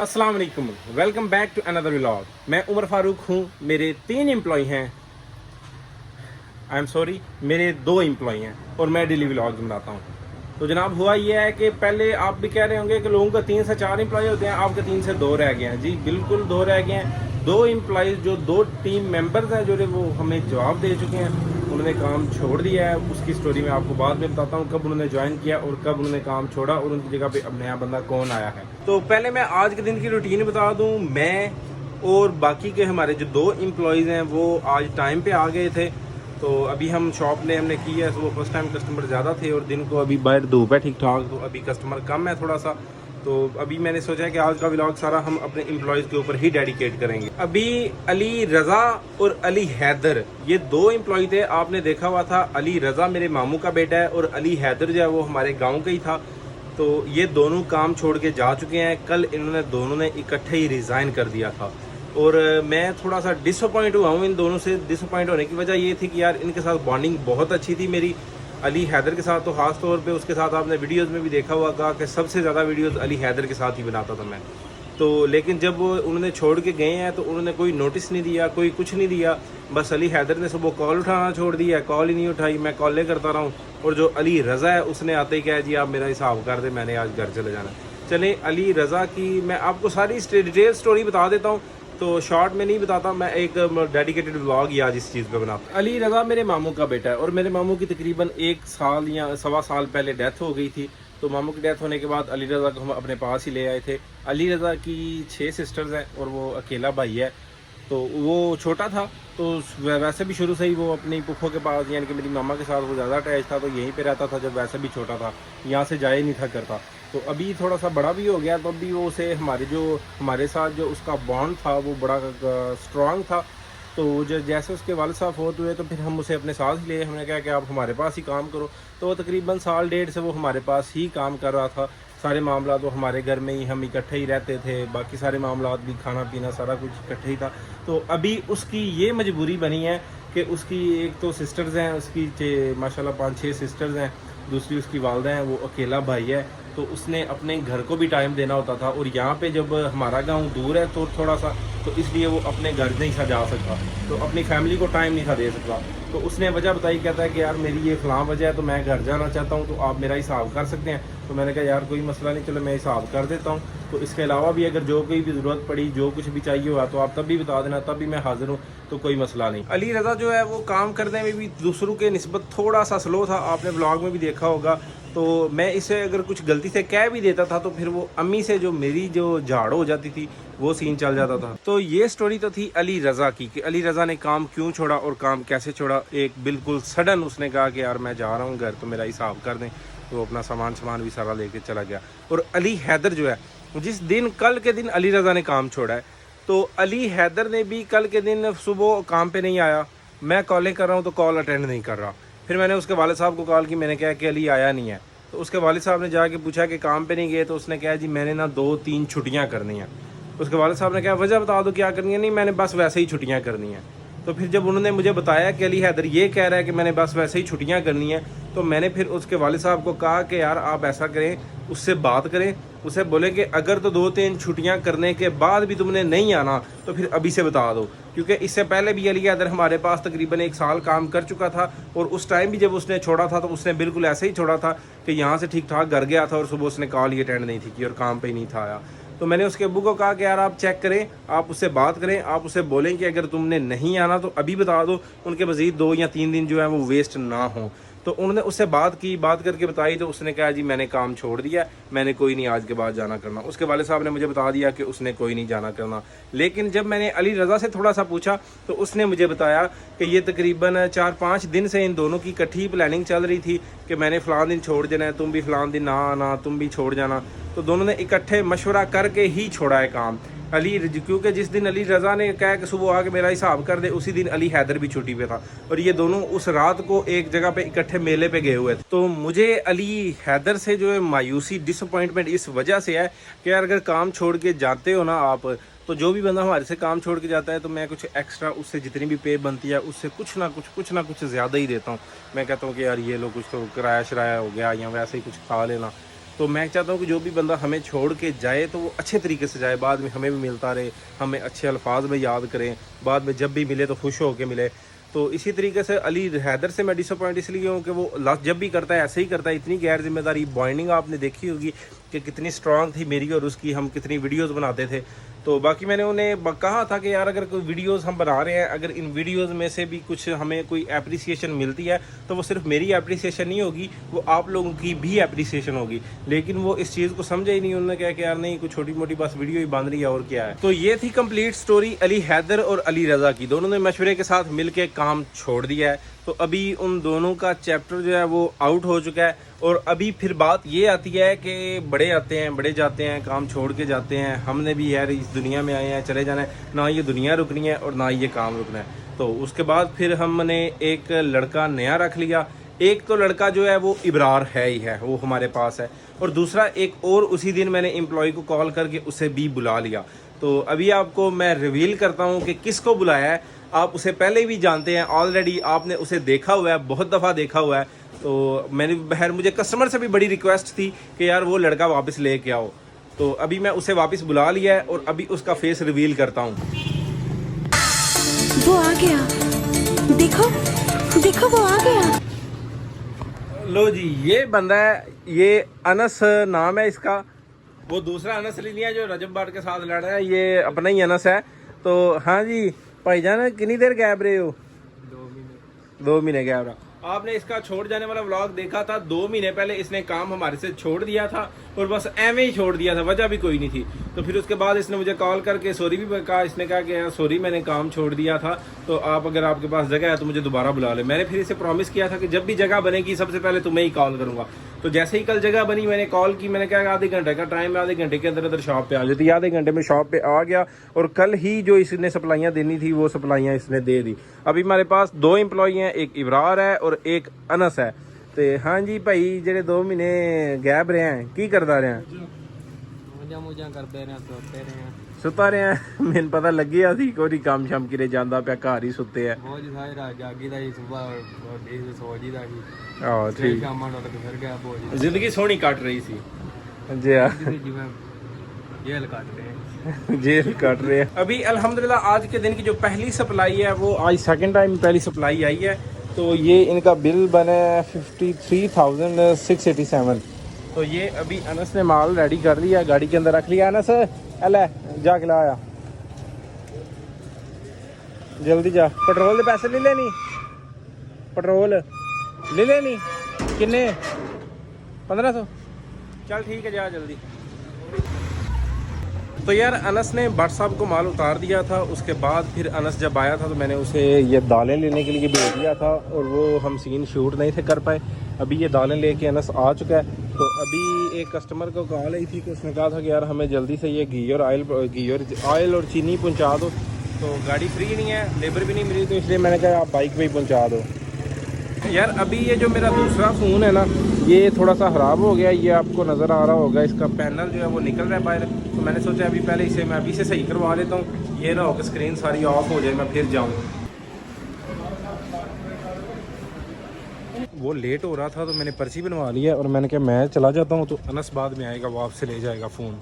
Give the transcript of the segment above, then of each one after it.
अस्सलाम वालेकुम, welcome back to another vlog. मैं उमर फारूक हूँ। मेरे 3 एम्प्लॉय हैं, आई एम सॉरी, मेरे 2 एम्प्लॉय हैं और मैं डेली व्लॉग्स बनाता हूँ। तो जनाब हुआ ये है कि पहले आप भी कह रहे होंगे कि लोगों का 3 से 4 एम्प्लॉय होते हैं, आपके 3 से 2 रह गए हैं। जी बिल्कुल 2 रह गए हैं। 2 एम्प्लॉयज़ जो 2 टीम मेंबर्स हैं, जो वो हमें जवाब दे चुके हैं, उन्होंने काम छोड़ दिया है। उसकी स्टोरी मैं आपको बाद में बताता हूँ, कब उन्होंने ज्वाइन किया और कब उन्होंने काम छोड़ा और उनकी जगह पे अब नया बंदा कौन आया है। तो पहले मैं आज के दिन की रूटीन बता दूँ। मैं और बाकी के हमारे जो 2 एम्प्लॉयज़ हैं वो आज टाइम पे आ गए थे। तो अभी हम शॉप ने हमने की है, तो वो फर्स्ट टाइम कस्टमर ज़्यादा थे और दिन को अभी बाहर धूप है ठीक ठाक, तो अभी कस्टमर कम है थोड़ा सा। तो अभी मैंने सोचा है कि आज का व्लॉग सारा हम अपने एम्प्लॉयज़ के ऊपर ही डेडिकेट करेंगे। अभी अली रज़ा और अली हैदर, ये 2 एम्प्लॉय थे। आपने देखा हुआ था, अली रज़ा मेरे मामू का बेटा है और अली हैदर जो है वो हमारे गाँव का ही था। तो ये दोनों काम छोड़ के जा चुके हैं। कल इन्होंने दोनों ने इकट्ठे ही रिज़ाइन कर दिया था और मैं थोड़ा सा डिसअपॉइंट हुआ हूँ इन दोनों से। डिसअपॉइंट होने की वजह ये थी कि यार इनके साथ बॉन्डिंग बहुत अच्छी थी मेरी। अली हैदर के साथ तो ख़ास तौर पे, उसके साथ आपने वीडियोस में भी देखा हुआ कि सबसे ज़्यादा वीडियोस अली हैदर के साथ ही बनाता था मैं। तो लेकिन जब वो उन्होंने छोड़ के गए हैं तो उन्होंने कोई नोटिस नहीं दिया, कोई कुछ नहीं दिया। बस अली हैदर ने सुबह कॉल उठाना छोड़ दिया, कॉल ही नहीं उठाई, मैं कॉलें करता रहा हूँ। और जो अली रज़ा है उसने आते ही कहा जी आप मेरा हिसाब कर दे, मैंने आज घर चले जाना। चले अली रज़ा की मैं आपको सारी डिटेल स्टोरी बता देता हूँ, तो शॉर्ट में नहीं बताता, मैं एक डेडिकेटेड व्लॉग ही आज इस चीज़ पे बनाता। अली रज़ा मेरे मामू का बेटा है और मेरे मामू की तकरीबन 1 साल या सवा साल पहले डेथ हो गई थी। तो मामू की डेथ होने के बाद अली रज़ा को हम अपने पास ही ले आए थे। अली रज़ा की 6 सिस्टर्स हैं और वो अकेला भाई है। तो वो छोटा था तो वैसे भी शुरू से ही वो अपनी पुप्पो के पास, यानी कि मेरी मामा के साथ वो ज़्यादा अटैच था, तो यहीं पे रहता था। जब वैसे भी छोटा था, यहाँ से जाए नहीं था करता। तो अभी थोड़ा सा बड़ा भी हो गया, तो अभी वो उसे हमारे साथ जो उसका बॉन्ड था वो बड़ा स्ट्रॉन्ग था। तो जो जैसे उसके वालिद साहब फोत हुए तो फिर हम उसे अपने साथ ही लिए। हमने कहा कि आप हमारे पास ही काम करो। तो वो तकरीबन साल डेढ़ से वो हमारे पास ही काम कर रहा था। सारे मामला तो हमारे घर में ही हम इकट्ठे ही रहते थे, बाकी सारे मामला भी, खाना पीना सारा कुछ इकट्ठे ही था। तो अभी उसकी ये मजबूरी बनी है कि उसकी एक तो सिस्टर्स हैं, उसकी माशाल्लाह 5-6 सिस्टर्स हैं, दूसरी उसकी वालदा हैं, वो अकेला भाई है। तो उसने अपने घर को भी टाइम देना होता था और यहाँ पे जब हमारा गांव दूर है तो थोड़ा सा, तो इसलिए वो अपने घर नहीं था जा सकता, तो अपनी फैमिली को टाइम नहीं था दे सकता। तो उसने वजह बताई, कहता है कि यार मेरी ये फ़लाँ वजह है, तो मैं घर जाना चाहता हूँ, तो आप मेरा हिसाब कर सकते हैं। तो मैंने कहा यार कोई मसला नहीं, चलो मैं हिसाब कर देता हूँ। तो इसके अलावा भी अगर जो कोई भी ज़रूरत पड़ी, जो कुछ भी चाहिए हुआ, तो आप तब भी बता देना, तब भी मैं हाजिर हूँ, तो कोई मसला नहीं। अली रज़ा जो है वो काम करने में भी दूसरों के निस्बत थोड़ा सा स्लो था, आपने ब्लॉग में भी देखा होगा। तो मैं इसे अगर कुछ गलती से कह भी देता था तो फिर वो अम्मी से जो मेरी जो झाड़ हो जाती थी वो सीन चल जाता था। तो ये स्टोरी तो थी अली रज़ा की कि अली रज़ा ने काम क्यों छोड़ा और काम कैसे छोड़ा। एक बिल्कुल सडन उसने कहा कि यार मैं जा रहा हूँ घर, तो मेरा हिसाब कर दें। तो वो अपना सामान भी सारा लेके चला गया। और अली हैदर जो है, जिस दिन कल के दिन अली रज़ा ने काम छोड़ा है, तो अली हैदर ने भी कल के दिन सुबह काम पे नहीं आया। मैं कॉलें कर रहा हूँ तो कॉल अटेंड नहीं कर रहा। फिर मैंने उसके वालिद साहब को कॉल की, मैंने कहा कि अली आया नहीं है। तो उसके वालिद साहब ने जाके पूछा कि काम पे नहीं गए, तो उसने कहा जी मैंने ना 2-3 छुट्टियां करनी हैं। उसके वालिद साहब ने कहा वजह बता दो क्या करनी है। नहीं, मैंने बस वैसे ही छुट्टियां करनी हैं। तो फिर जब उन्होंने मुझे बताया कि अली हैदर ये कह रहा है कि मैंने बस वैसे ही छुट्टियां करनी है, तो मैंने फिर उसके वालिद साहब को कहा कि यार आप ऐसा करें, उससे बात करें, उसे बोले कि अगर तो 2-3 छुट्टियां करने के बाद भी तुमने नहीं आना तो फिर अभी से बता दो। क्योंकि इससे पहले भी अली हैदर हमारे पास तकरीबन 1 साल काम कर चुका था और उस टाइम भी जब उसने छोड़ा था तो उसने बिल्कुल ऐसे ही छोड़ा था कि यहाँ से ठीक ठाक घर गया था और सुबह उसने कॉल ही अटेंड नहीं थी की और काम पे ही नहीं था आया। तो मैंने उसके अब्बू को कहा कि यार आप चेक करें, आप उससे बात करें, आप उससे बोलें कि अगर तुमने नहीं आना तो अभी बता दो, उनके मज़ीद 2 या 3 दिन जो है वो वेस्ट ना हो। तो उन्होंने उससे बात की, बात करके बताई, तो उसने कहा जी मैंने काम छोड़ दिया, मैंने कोई नहीं आज के बाद जाना करना। उसके वाले साहब ने मुझे बता दिया कि उसने कोई नहीं जाना करना। लेकिन जब मैंने अली रज़ा से थोड़ा सा पूछा तो उसने मुझे बताया कि ये तकरीबन 4-5 दिन से इन दोनों की इकट्ठी प्लानिंग चल रही थी कि मैंने फ़लाँ दिन छोड़ जाना है, तुम भी फ़लाँ दिन ना आना, तुम भी छोड़ जाना। तो दोनों ने इकट्ठे मशवरा करके ही छोड़ा है काम। क्योंकि जिस दिन अली रज़ा ने कहा कि सुबह आके मेरा हिसाब कर दे, उसी दिन अली हैदर भी छुट्टी पे था और ये दोनों उस रात को एक जगह पे इकट्ठे मेले पे गए हुए थे। तो मुझे अली हैदर से जो है मायूसी, डिसअपॉइंटमेंट इस वजह से है कि यार अगर काम छोड़ के जाते हो ना आप, तो जो भी बंदा हमारे से काम छोड़ के जाता है तो मैं कुछ एक्स्ट्रा उससे जितनी भी पे बनती है उससे कुछ ना कुछ ज़्यादा ही देता हूँ। मैं कहता हूँ कि यार ये लो कुछ तो किराया शराया हो गया या वैसे ही कुछ खा लेना। तो मैं चाहता हूँ कि जो भी बंदा हमें छोड़ के जाए तो वो अच्छे तरीके से जाए, बाद में हमें भी मिलता रहे, हमें अच्छे अल्फाज में याद करें, बाद में जब भी मिले तो खुश होकर मिले। तो इसी तरीके से अली हैदर से मैं डिसअपॉइंट इसलिए हूँ कि वो लास्ट जब भी करता है ऐसे ही करता है। इतनी गैर जिम्मेदारी बॉन्डिंग आपने देखी होगी कि कितनी स्ट्रांग थी मेरी और उसकी, हम कितनी वीडियोस बनाते थे। तो बाकी मैंने उन्हें कहा था कि यार अगर कोई वीडियोस हम बना रहे हैं, अगर इन वीडियोस में से भी कुछ हमें कोई एप्रिसिएशन मिलती है तो वो सिर्फ मेरी एप्रिसिएशन नहीं होगी, वो आप लोगों की भी एप्रिसिएशन होगी। लेकिन वो इस चीज़ को समझे ही नहीं। उन्होंने कहा कि यार नहीं, कुछ छोटी मोटी बस वीडियो ही बन रही है और क्या है। तो ये थी कंप्लीट स्टोरी अली हैदर और अली रज़ा की। दोनों ने मशवरे के साथ मिलकर काम छोड़ दिया है। तो अभी उन दोनों का चैप्टर जो है वो आउट हो चुका है। और अभी फिर बात ये आती है कि बड़े आते हैं, बड़े जाते हैं, काम छोड़ के जाते हैं। हमने भी यार इस दुनिया में आए हैं, चले जाना है, ना ये दुनिया रुकनी है और ना ये काम रुकना है। तो उसके बाद फिर हमने एक लड़का नया रख लिया। एक तो लड़का जो है वो इब्रार है ही है, वो हमारे पास है, और दूसरा एक और उसी दिन मैंने एम्प्लॉय को कॉल करके उसे भी बुला लिया। तो अभी आपको मैं रिवील करता हूँ कि किसको बुलाया है। आप उसे पहले भी जानते हैं, ऑलरेडी आपने उसे देखा हुआ है, बहुत दफ़ा देखा हुआ है। तो मैंने बहर मुझे कस्टमर से भी बड़ी रिक्वेस्ट थी कि यार वो लड़का वापस लेके आओ। तो अभी मैं उसे वापस बुला लिया है और अभी उसका फेस रिवील करता हूँ। वो आ गया, देखो देखो वो आ गया। लो जी, ये बंदा है, ये अनस नाम है इसका। वो दूसरा अनस ले लिया जो रजब बाट के साथ लड़ रहा है, ये अपना ही अनस है। तो हाँ जी भाईजान, कितनी देर गैप रहे हो? 2 महीने गैप रहा। आपने इसका छोड़ जाने वाला व्लॉग देखा था। 2 महीने पहले इसने काम हमारे से छोड़ दिया था और बस एवं ही छोड़ दिया था, वजह भी कोई नहीं थी। तो फिर उसके बाद इसने मुझे कॉल करके सॉरी भी कहा। इसने कहा कि यार सॉरी, मैंने काम छोड़ दिया था, तो आप अगर आपके पास जगह है तो मुझे दोबारा बुला ले। मैंने फिर इसे प्रॉमिस किया था कि जब भी जगह बनेगी सबसे पहले तुम्हें ही कॉल करूंगा। तो जैसे ही कल जगह बनी मैंने कॉल की। मैंने कहा आधे घंटे का टाइम है, आधे घंटे के अंदर अंदर शॉप पे आ जाती। आधे घंटे में शॉप पे आ गया और कल ही जो इसने सप्लाइयाँ देनी थी वो सप्लाइयाँ इसने दे दी। अभी हमारे पास 2 एम्प्लॉई हैं, एक इब्रार है और एक अनस है। तो हाँ जी भाई, जेडे 2 महीने गैप रहे हैं की करता रहे हैं? सुता रहे हैं। मैंने पता लग गया सी कोई काम शाम किरे जांदा पे, घर ही सुते है। जिंदगी सोहनी कट रही सी जी, जेल काट रहे हैं। अभी अल्हम्दुलिल्लाह आज के दिन की जो पहली सप्लाई है वो आज सेकंड टाइम पहली सप्लाई आई है। तो ये इनका बिल बना है 53,687। तो ये अभी अनस ने माल रेडी कर लिया, गाड़ी के अंदर रख लिया। अनस अल्लाह जाके लाया, जल्दी जा। पेट्रोल के पैसे ले लेनी, पेट्रोल ले लेनी किन्ने? 1500। चल ठीक है, जा जल्दी। तो यार अनस ने भट्ट साहब को माल उतार दिया था। उसके बाद फिर अनस जब आया था तो मैंने उसे ये दालें लेने के लिए भेज दिया था और वो हम सीन शूट नहीं थे कर पाए। अभी ये दालें लेके अनस आ चुका है। तो अभी एक कस्टमर को कॉल आई थी कि उसने कहा था कि यार हमें जल्दी से ये घी और ऑयल और चीनी पहुंचा दो। तो गाड़ी फ्री नहीं है, लेबर भी नहीं मिली, तो इसलिए मैंने कहा आप बाइक पे ही पहुंचा दो। यार अभी ये जो मेरा दूसरा फ़ोन है ना, ये थोड़ा सा ख़राब हो गया। ये आपको नज़र आ रहा होगा, इसका पैनल जो है वो निकल रहा है बाहर। तो मैंने सोचा अभी पहले इसे मैं अभी से सही करवा लेता हूँ, ये ना हो कि स्क्रीन सारी ऑफ हो जाए मैं फिर जाऊँ। वो लेट हो रहा था तो मैंने पर्ची बनवा ली है और मैंने कहा मैं चला जाता हूँ, तो अनस बाद में आएगा, वो आपसे ले जाएगा फ़ोन।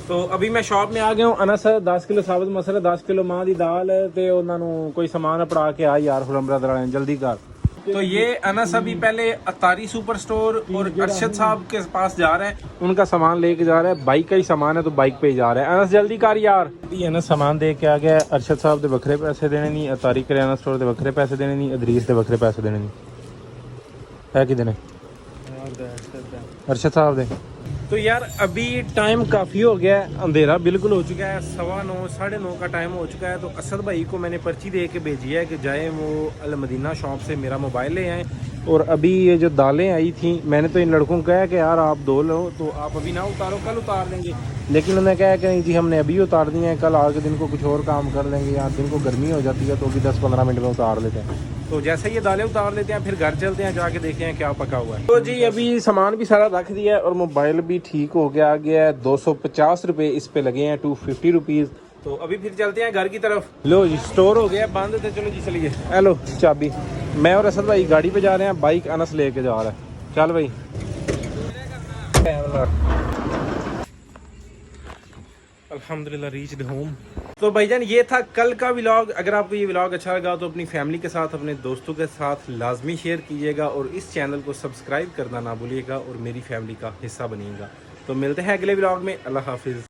तो अभी मैं शॉप में आ गया हूँ। अनस 10 किलो साबुत मसला, 10 किलो मां दी दाल ते उन्होंने कोई सामान पड़ा के आ यार हुरम ब्रदर जल्दी कर। तो ये अनस अभी पहले अतारी सुपर स्टोर और अरशद साहब के पास जा रहा है, उनका सामान लेके जा रहा है। बाइक का ही सामान है तो बाइक पे ही जा रहा है। अनस जल्दी कर यार। अभी अनस सामान दे के आ गया। अरशद साहब के बखरे पैसे देने नहीं, अतारी करियाना स्टोर के बखरे पैसे देने नहीं, अदरीस के बखरे पैसे देने नहीं है कि देने अरशद साहब दे। तो यार अभी टाइम काफ़ी हो गया है, अंधेरा बिल्कुल हो चुका है, 9:15 9:30 का टाइम हो चुका है। तो असद भाई को मैंने पर्ची दे के भेजी है कि जाए वो अल मदीना शॉप से मेरा मोबाइल ले आएँ। और अभी ये जो दालें आई थी, मैंने तो इन लड़कों को कहा कि यार आप दो लो, तो आप अभी ना उतारो, कल उतार लेंगे। लेकिन उन्होंने कहा कि नहीं जी हमने अभी उतार दिए हैं, कल आगे दिन को कुछ और काम कर लेंगे, या दिन को गर्मी हो जाती है तो भी 10-15 मिनट में उतार लेते हैं। तो जैसे ये दालें उतार लेते हैं फिर घर चलते हैं, जाके देखते हैं क्या पका हुआ है। तो जी अभी सामान भी सारा रख दिया है और मोबाइल भी ठीक हो गया है। 250 रुपये इस पे लगे हैं, 250 रुपीज़। तो अभी फिर चलते हैं घर की तरफ। लो जी स्टोर हो गया बंद थे, चलो जी चलिए। हेलो चाबी। मैं और असद भाई गाड़ी पे जा रहे हैं, बाइक अनस लेके जा रहा है। चल भाई। अल्हम्दुलिल्लाह रीच्ड होम। तो भाईजान ये था कल का व्लॉग। अगर आपको ये व्लॉग अच्छा लगा तो अपनी फैमिली के साथ, अपने दोस्तों के साथ लाजमी शेयर कीजिएगा और इस चैनल को सब्सक्राइब करना ना भूलिएगा और मेरी फैमिली का हिस्सा बनिएगा। तो मिलते हैं अगले व्लॉग में। अल्लाह हाफिज़।